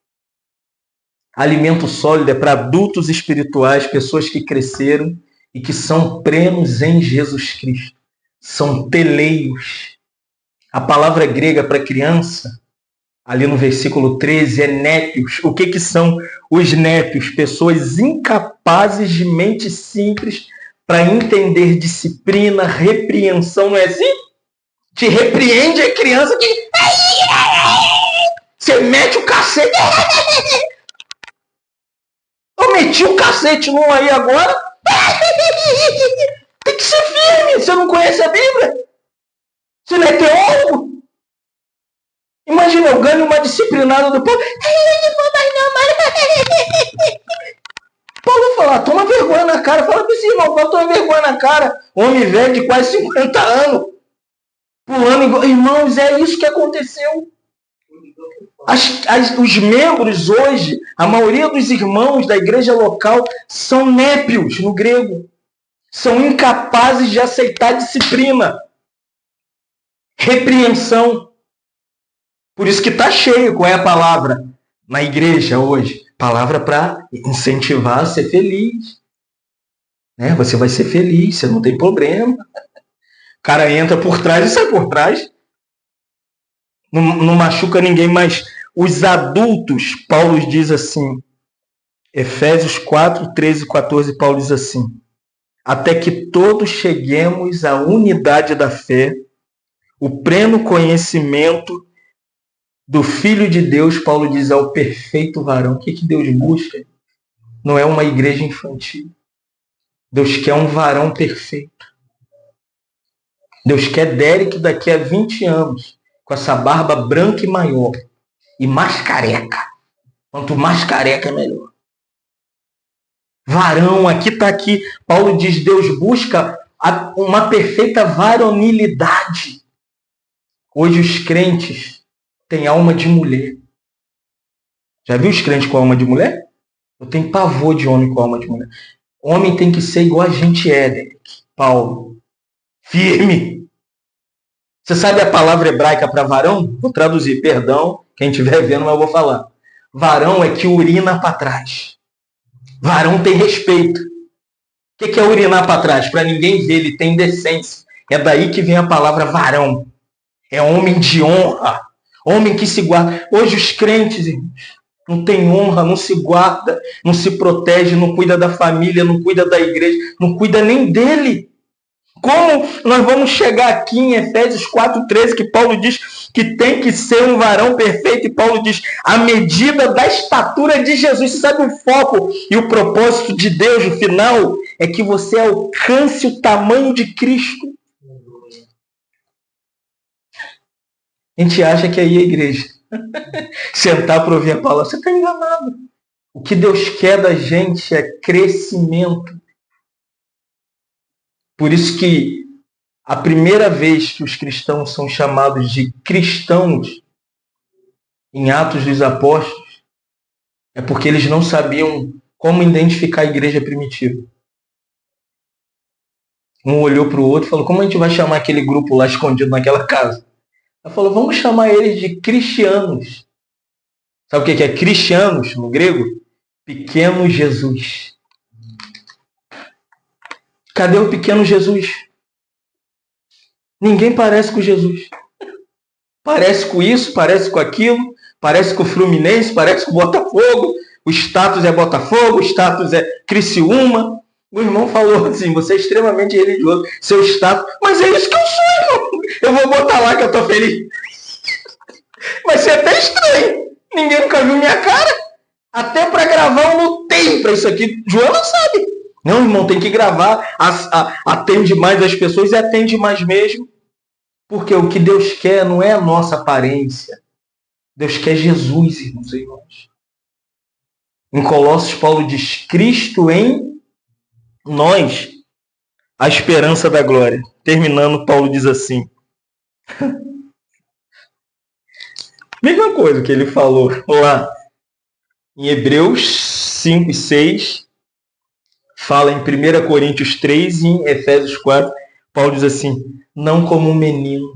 [SPEAKER 1] Alimento sólido é para adultos espirituais, pessoas que cresceram e que são plenos em Jesus Cristo. São teleios. A palavra grega para criança, ali no versículo 13, é népios. O que são os népios? Pessoas incapazes de mente simples para entender disciplina, repreensão, não é assim? Te repreende a criança que... Você mete o cacete... Eu meti o cacete num aí agora. Tem que ser firme. Você não conhece a Bíblia? Você não é teólogo? Imagina, eu ganho uma disciplinada do povo. Paulo fala, toma vergonha na cara. Fala para esse irmão, toma vergonha na cara. Homem velho de quase 50 anos. Pulando igual... Irmãos, é isso que aconteceu. Os membros hoje, a maioria dos irmãos da igreja local são népios no grego. São incapazes de aceitar disciplina, repreensão. Por isso que está cheio. Qual é a palavra na igreja hoje? Palavra para incentivar a ser feliz. Né? Você vai ser feliz, você não tem problema. O cara entra por trás e sai por trás. Não machuca ninguém, mas os adultos, Paulo diz assim, Efésios 4, 13 e 14, Paulo diz assim, até que todos cheguemos à unidade da fé, o pleno conhecimento do Filho de Deus, Paulo diz, ao perfeito varão. O que Deus busca? Não é uma igreja infantil. Deus quer um varão perfeito. Deus quer Derek daqui a 20 anos, com essa barba branca e maior, e mais careca. Quanto mais careca, é melhor. Varão, aqui. Paulo diz, Deus busca uma perfeita varonilidade. Hoje os crentes têm alma de mulher. Já viu os crentes com alma de mulher? Eu tenho pavor de homem com alma de mulher. Homem tem que ser igual a gente é, Derek. Paulo. Firme. Você sabe a palavra hebraica para varão? Vou traduzir, perdão, quem estiver vendo, mas eu vou falar. Varão é que urina para trás. Varão tem respeito. O que é urinar para trás? Para ninguém ver, ele tem decência. É daí que vem a palavra varão. É homem de honra. Homem que se guarda. Hoje os crentes, irmãos, não tem honra, não se guarda, não se protege, não cuida da família, não cuida da igreja, não cuida nem dele. Como nós vamos chegar aqui em Efésios 4,13, que Paulo diz que tem que ser um varão perfeito, e Paulo diz, a medida da estatura de Jesus. Você sabe o foco e o propósito de Deus, no final? é que você alcance o tamanho de Cristo. A gente acha que aí é a igreja. Sentar para ouvir a palavra, você está enganado. O que Deus quer da gente é crescimento. Por isso que a primeira vez que os cristãos são chamados de cristãos em Atos dos Apóstolos é porque eles não sabiam como identificar a igreja primitiva. Um olhou para o outro e falou, como a gente vai chamar aquele grupo lá escondido naquela casa? Ela falou, vamos chamar eles de cristianos. Sabe o que é cristianos no grego? Pequeno Jesus. Cadê o pequeno Jesus? Ninguém parece com Jesus. Parece com isso, parece com aquilo, parece com o Fluminense, parece com o Botafogo. O status é Botafogo, o status é Criciúma. O irmão falou assim, você é extremamente religioso, seu status. Mas é isso que eu sou, irmão. Eu vou botar lá que eu tô feliz. Vai ser até estranho. Ninguém nunca viu minha cara. Até para gravar eu lutei para isso aqui. Joana sabe. Não, irmão, tem que gravar. Atende mais as pessoas e atende mais mesmo. Porque o que Deus quer não é a nossa aparência. Deus quer Jesus, irmãos e irmãs. Em Colossos, Paulo diz, Cristo em nós, a esperança da glória. Terminando, Paulo diz assim. Mesma coisa que ele falou lá em Hebreus 5 e 6, fala em 1 Coríntios 3 e em Efésios 4, Paulo diz assim, não como um menino.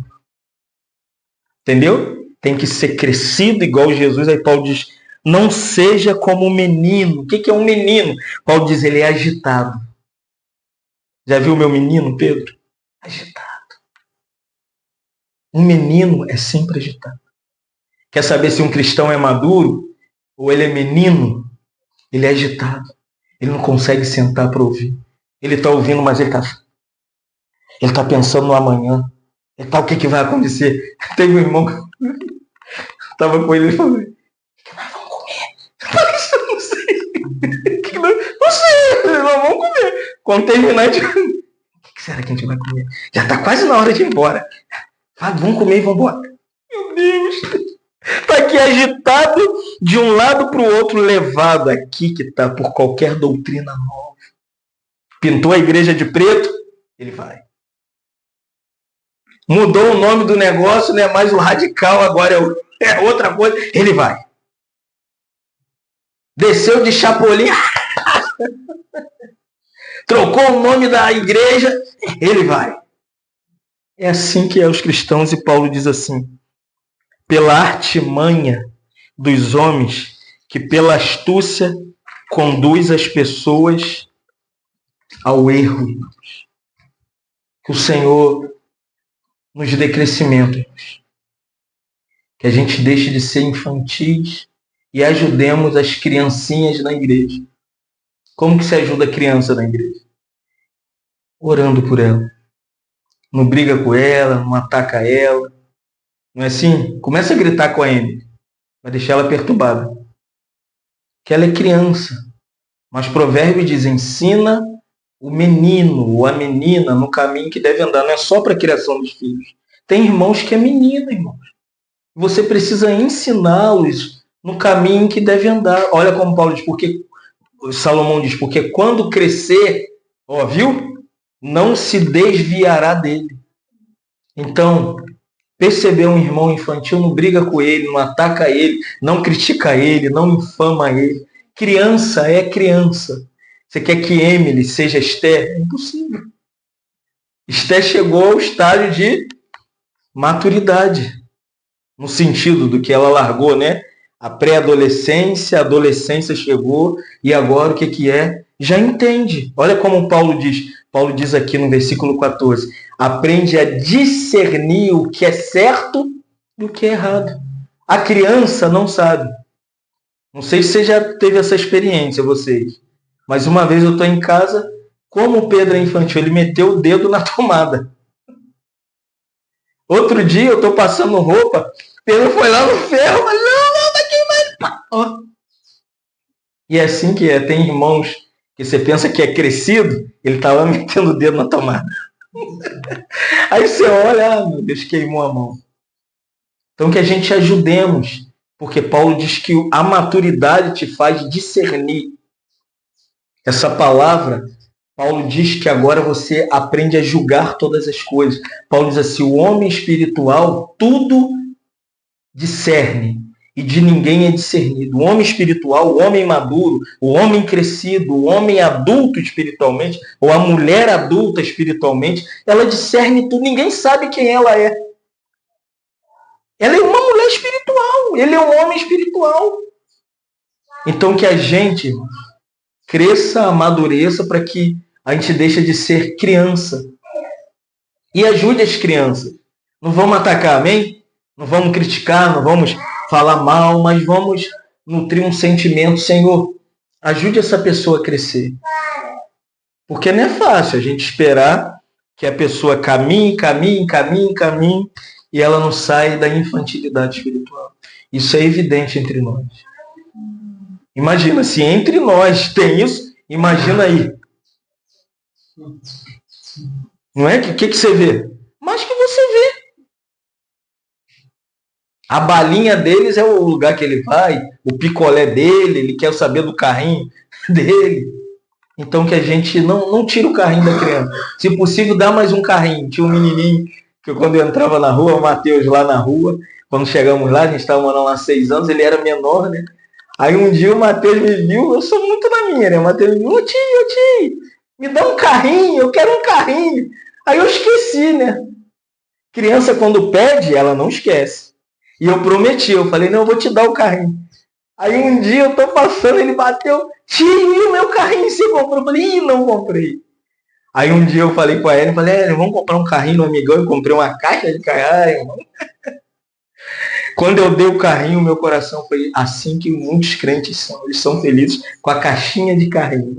[SPEAKER 1] Entendeu? Tem que ser crescido igual Jesus. Aí Paulo diz, não seja como um menino. O que é um menino? Paulo diz, ele é agitado. Já viu meu menino, Pedro? Agitado. Um menino é sempre agitado. Quer saber se um cristão é maduro ou ele é menino? Ele é agitado. Ele não consegue sentar para ouvir. Ele está ouvindo, mas ele está pensando no amanhã. E tal, o que vai acontecer? Teve um irmão que estava com ele e falou, o que nós vamos comer? Eu falei, não sei. Não sei, nós vamos comer. Quando terminar, o que será que a gente vai comer? Já está quase na hora de ir embora. Vamos comer e vamos embora. Meu Deus. Está aqui agitado de um lado para o outro, levado aqui que está por qualquer doutrina nova. Pintou a igreja de preto, ele vai. Mudou o nome do negócio, não é mais o radical, agora é outra coisa, ele vai. Desceu de Chapolin, trocou o nome da igreja, ele vai. É assim que é os cristãos, e Paulo diz assim, pela artimanha dos homens, que pela astúcia conduz as pessoas ao erro. Que o Senhor nos dê crescimento. Que a gente deixe de ser infantis e ajudemos as criancinhas na igreja. Como que se ajuda a criança na igreja? Orando por ela. Não briga com ela, não ataca ela. Não é assim? Começa a gritar com a Emily. Vai deixar ela perturbada. Que ela é criança. Mas Provérbios diz, ensina o menino ou a menina no caminho que deve andar. Não é só para a criação dos filhos. Tem irmãos que é menino, irmãos. Você precisa ensiná-los no caminho que deve andar. Olha como Paulo diz, porque Salomão diz, porque quando crescer, viu? Não se desviará dele. Então, perceber um irmão infantil, não briga com ele, não ataca ele, não critica ele, não infama ele. Criança é criança. Você quer que Emily seja Esther? É impossível. Esther chegou ao estágio de maturidade, no sentido do que ela largou, né? A pré-adolescência, a adolescência chegou, e agora o que é? Já entende. Olha como Paulo diz. Paulo diz aqui no versículo 14, aprende a discernir o que é certo do que é errado. A criança não sabe. Não sei se você já teve essa experiência, vocês. Mas uma vez eu estou em casa, como o Pedro é infantil, ele meteu o dedo na tomada. Outro dia eu estou passando roupa, Pedro foi lá no ferro, mas não, vai queimar. E é assim que é. Tem irmãos que você pensa que é crescido, Ele estava metendo o dedo na tomada. Aí você olha, meu Deus, queimou a mão. Então que a gente ajudemos, porque Paulo diz que a maturidade te faz discernir. Essa palavra, Paulo diz que agora você aprende a julgar todas as coisas. Paulo diz assim, o homem espiritual tudo discerne e de ninguém é discernido. O homem espiritual, o homem maduro, o homem crescido, o homem adulto espiritualmente, ou a mulher adulta espiritualmente, ela discerne tudo, ninguém sabe quem ela é. Ela é uma mulher espiritual, ele é um homem espiritual. Então que a gente cresça, amadureça para que a gente deixe de ser criança. E ajude as crianças. Não vamos atacar, amém? Não vamos criticar, não vamos falar mal, mas vamos nutrir um sentimento, Senhor, ajude essa pessoa a crescer. Porque não é fácil a gente esperar que a pessoa caminhe e ela não sai da infantilidade espiritual. Isso é evidente entre nós. Imagina, se entre nós tem isso, imagina aí. Não é? O que você vê? Mas que você vê. A balinha deles é o lugar que ele vai, o picolé dele, ele quer saber do carrinho dele. Então que a gente não tira o carrinho da criança. Se possível, dá mais um carrinho. Tinha um menininho que quando eu entrava na rua, o Matheus lá na rua, quando chegamos lá, a gente estava morando lá 6 anos, ele era menor, né? Aí um dia o Matheus me viu, eu sou muito na minha, né? O Matheus me viu, ô tio, me dá um carrinho, eu quero um carrinho. Aí eu esqueci, né? Criança quando pede, ela não esquece. E eu prometi, eu falei, não, eu vou te dar o carrinho. Aí um dia eu tô passando, ele bateu, tio, e o meu carrinho você comprou? Eu falei, não comprei. Aí um dia eu falei com a Ellen, vamos comprar um carrinho no Amigão, eu comprei uma caixa de carrinho, irmão. Quando eu dei o carrinho, meu coração foi assim que muitos crentes são. Eles são felizes com a caixinha de carrinho.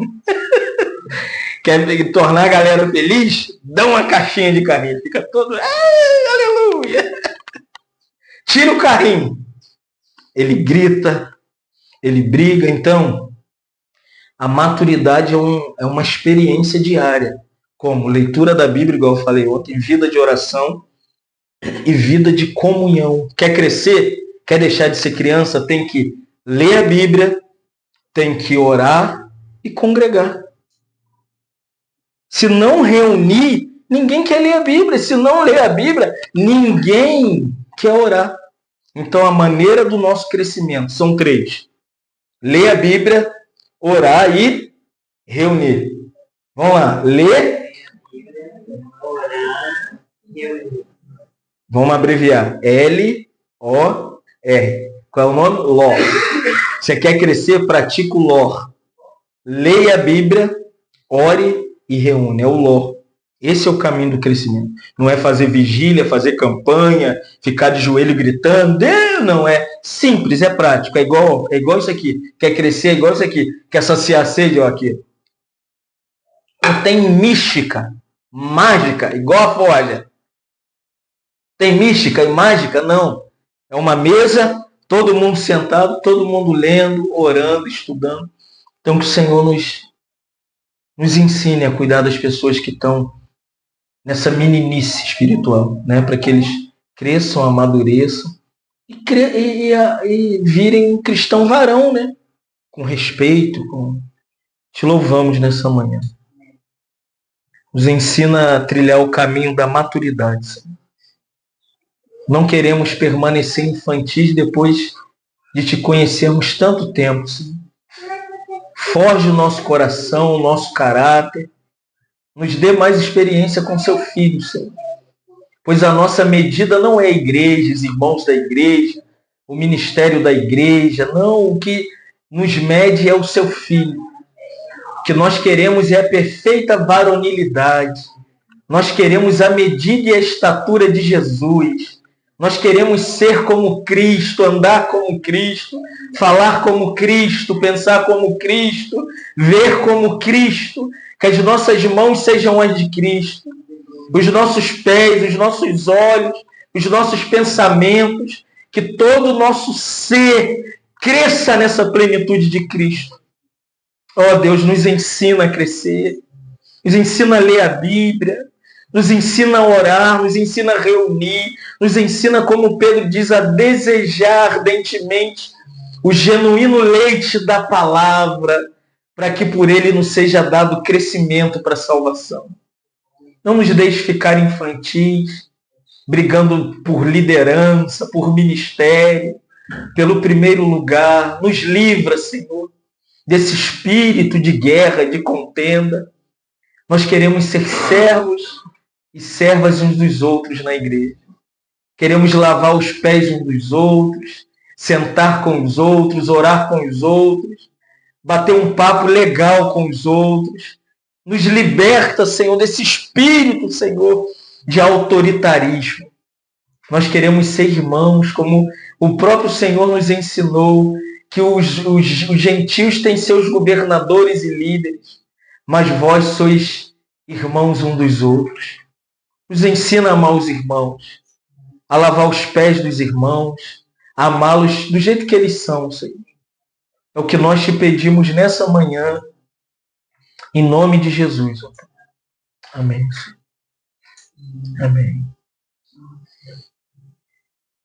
[SPEAKER 1] Quer tornar a galera feliz? Dá uma caixinha de carrinho. Fica todo, aleluia. Tira o carrinho. Ele grita, ele briga. Então, a maturidade é uma experiência diária. Como leitura da Bíblia, igual eu falei ontem, vida de oração e vida de comunhão. Quer crescer? Quer deixar de ser criança? Tem que ler a Bíblia, tem que orar e congregar. Se não reunir, ninguém quer ler a Bíblia. Se não ler a Bíblia, ninguém quer orar. Então a maneira do nosso crescimento são 3. Ler a Bíblia, orar e reunir. Vamos lá. Ler, orar, reunir. Vamos abreviar. L-O-R. Qual é o nome? LOR. Você quer crescer? Pratica o LOR. Leia a Bíblia, ore e reúne. É o LOR. Esse é o caminho do crescimento. Não é fazer vigília, fazer campanha, ficar de joelho gritando. Não, é simples, é prático. É igual isso aqui. Quer crescer? É igual isso aqui. Quer saciar a sede? Ó, aqui. Não tem mística, mágica, igual a folha. Tem mística e mágica? Não. É uma mesa, todo mundo sentado, todo mundo lendo, orando, estudando. Então que o Senhor nos ensine a cuidar das pessoas que estão nessa meninice espiritual, né? Para que eles cresçam, amadureçam e virem um cristão varão, né? Com respeito. Te louvamos nessa manhã. Nos ensina a trilhar o caminho da maturidade, Senhor. Não queremos permanecer infantis depois de te conhecermos tanto tempo, Senhor. Forge o nosso coração, o nosso caráter. Nos dê mais experiência com seu Filho, Senhor. Pois a nossa medida não é a igreja, os irmãos da igreja, o ministério da igreja. Não, o que nos mede é o seu Filho. O que nós queremos é a perfeita varonilidade. Nós queremos a medida e a estatura de Jesus. Nós queremos ser como Cristo, andar como Cristo, falar como Cristo, pensar como Cristo, ver como Cristo, que as nossas mãos sejam as de Cristo, os nossos pés, os nossos olhos, os nossos pensamentos, que todo o nosso ser cresça nessa plenitude de Cristo. Ó Deus, nos ensina a crescer. nos ensina a ler a Bíblia, nos ensina a orar, nos ensina a reunir, nos ensina, como Pedro diz, a desejar ardentemente o genuíno leite da palavra, para que por ele nos seja dado crescimento para a salvação. Não nos deixe ficar infantis, brigando por liderança, por ministério, pelo primeiro lugar. Nos livra, Senhor, desse espírito de guerra, de contenda. Nós queremos ser servos e servas uns dos outros na igreja. Queremos lavar os pés uns dos outros, sentar com os outros, orar com os outros, bater um papo legal com os outros. Nos liberta, Senhor, desse espírito, Senhor, de autoritarismo. Nós queremos ser irmãos, como o próprio Senhor nos ensinou, que os gentios têm seus governadores e líderes, mas vós sois irmãos uns dos outros. Nos ensina a amar os irmãos, a lavar os pés dos irmãos, a amá-los do jeito que eles são, Senhor. É o que nós te pedimos nessa manhã, em nome de Jesus. Amém. Amém.